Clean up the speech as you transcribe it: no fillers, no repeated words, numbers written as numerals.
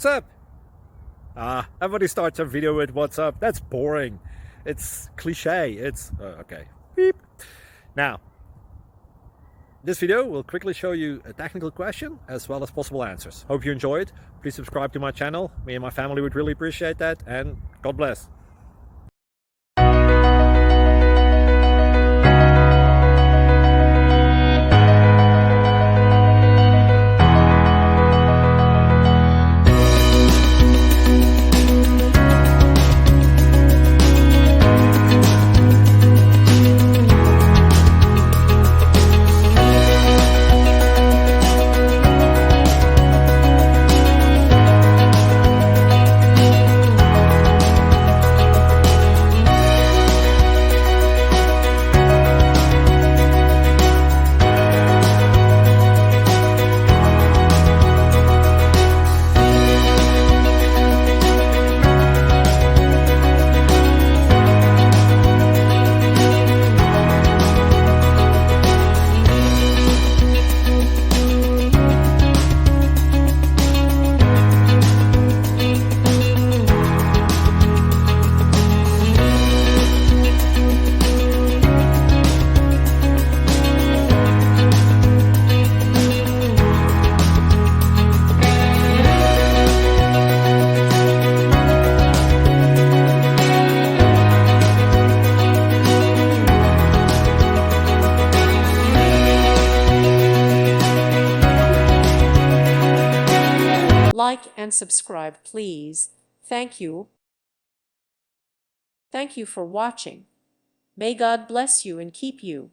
what's up? Everybody starts a video with what's up. That's boring. It's cliche. It's okay. Beep. Now, this video will quickly show you a technical question as well as possible answers. Hope you enjoy it. Please subscribe to my channel. Me and my family would really appreciate that, and God bless. Like and subscribe, please. Thank you. Thank you for watching. May God bless you and keep you.